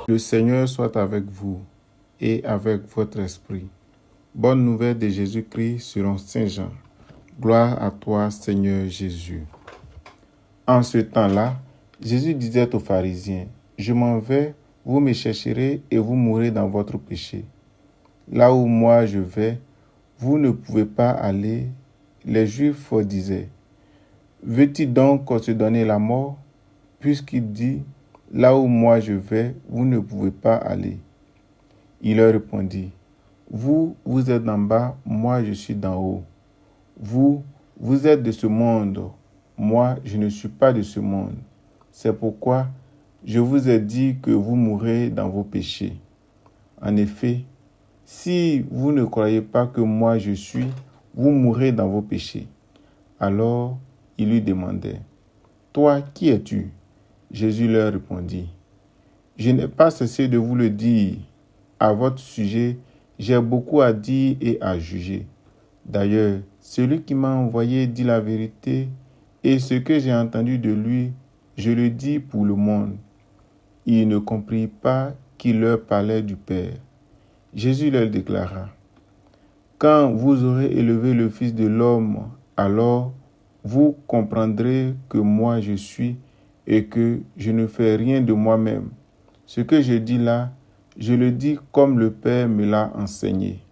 Le Seigneur soit avec vous et avec votre esprit. Bonne nouvelle de Jésus-Christ selon Saint Jean. Gloire à toi, Seigneur Jésus. En ce temps-là, Jésus disait aux pharisiens, « Je m'en vais, vous me chercherez et vous mourrez dans votre péché. Là où moi je vais, vous ne pouvez pas aller. » Les Juifs disaient, « Veux-tu donc se donner la mort ?» Puisqu'il dit, « Là où moi je vais, vous ne pouvez pas aller. » Il leur répondit, « Vous, vous êtes d'en bas, moi je suis d'en haut. Vous, vous êtes de ce monde, moi je ne suis pas de ce monde. C'est pourquoi je vous ai dit que vous mourrez dans vos péchés. En effet, si vous ne croyez pas que moi je suis, vous mourrez dans vos péchés. » Alors il lui demandait, « Toi, qui es-tu » Jésus leur répondit, « Je n'ai pas cessé de vous le dire. À votre sujet, j'ai beaucoup à dire et à juger. D'ailleurs, celui qui m'a envoyé dit la vérité, et ce que j'ai entendu de lui, je le dis pour le monde. » Ils ne comprirent pas qu'il leur parlait du Père. Jésus leur déclara, « Quand vous aurez élevé le Fils de l'homme, alors vous comprendrez que moi je suis et que je ne fais rien de moi-même. Ce que je dis là, je le dis comme le Père me l'a enseigné.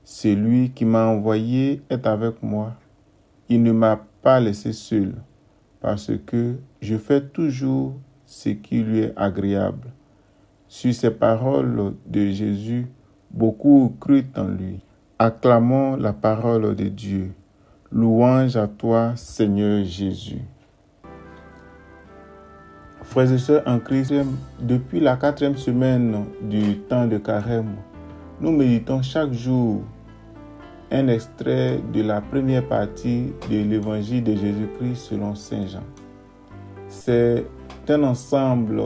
Celui qui m'a envoyé est avec moi. Il ne m'a pas laissé seul, parce que je fais toujours ce qui lui est agréable. » Sur ces paroles de Jésus, beaucoup crurent en lui. Acclamons la parole de Dieu. Louange à toi, Seigneur Jésus. Frères et sœurs en Christ, depuis la 4e semaine du temps de Carême, nous méditons chaque jour un extrait de la première partie de l'évangile de Jésus-Christ selon Saint Jean. C'est un ensemble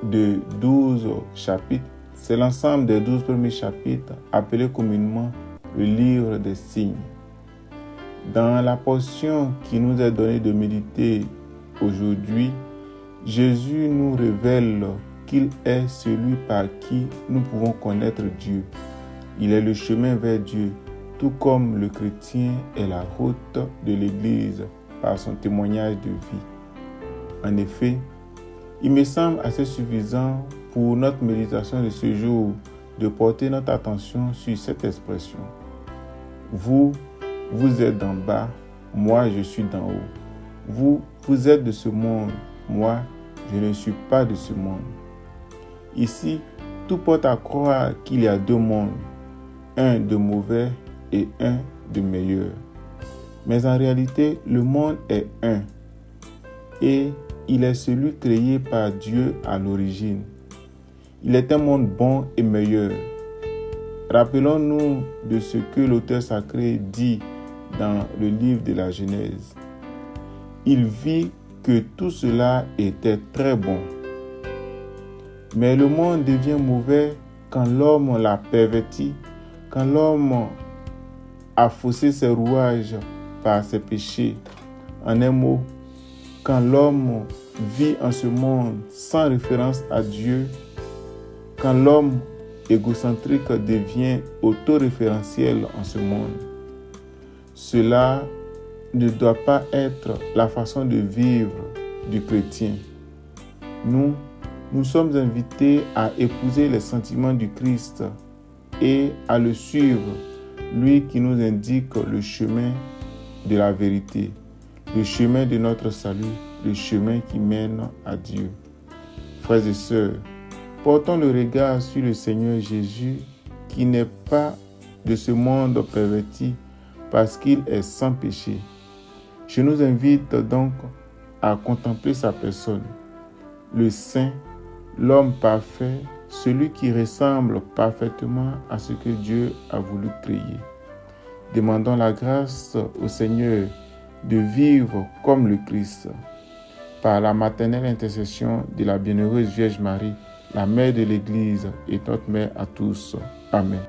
de 12 chapitres. C'est l'ensemble des 12 premiers chapitres appelé communément le livre des signes. Dans la portion qui nous est donnée de méditer aujourd'hui, Jésus nous révèle qu'il est celui par qui nous pouvons connaître Dieu. Il est le chemin vers Dieu, tout comme le chrétien est la route de l'Église par son témoignage de vie. En effet, il me semble assez suffisant pour notre méditation de ce jour de porter notre attention sur cette expression. Vous, vous êtes d'en bas, moi je suis d'en haut. Vous, vous êtes de ce monde, moi je ne suis pas de ce monde. Ici, tout porte à croire qu'il y a deux mondes, un de mauvais et un de meilleur. Mais en réalité, le monde est un et il est celui créé par Dieu à l'origine. Il est un monde bon et meilleur. Rappelons-nous de ce que l'auteur sacré dit dans le livre de la Genèse. Il vit que tout cela était très bon. Mais le monde devient mauvais quand l'homme l'a perverti, quand l'homme a faussé ses rouages par ses péchés. En un mot, quand l'homme vit en ce monde sans référence à Dieu, quand l'homme égocentrique devient autoréférentiel en ce monde. Cela ne doit pas être la façon de vivre du chrétien. Nous sommes invités à épouser les sentiments du Christ et à le suivre, lui qui nous indique le chemin de la vérité, le chemin de notre salut, le chemin qui mène à Dieu. Frères et sœurs, portons le regard sur le Seigneur Jésus qui n'est pas de ce monde perverti parce qu'il est sans péché. Je nous invite donc à contempler sa personne, le saint, l'homme parfait, celui qui ressemble parfaitement à ce que Dieu a voulu créer. Demandons la grâce au Seigneur de vivre comme le Christ. Par la maternelle intercession de la bienheureuse Vierge Marie, la mère de l'Église et notre mère à tous. Amen.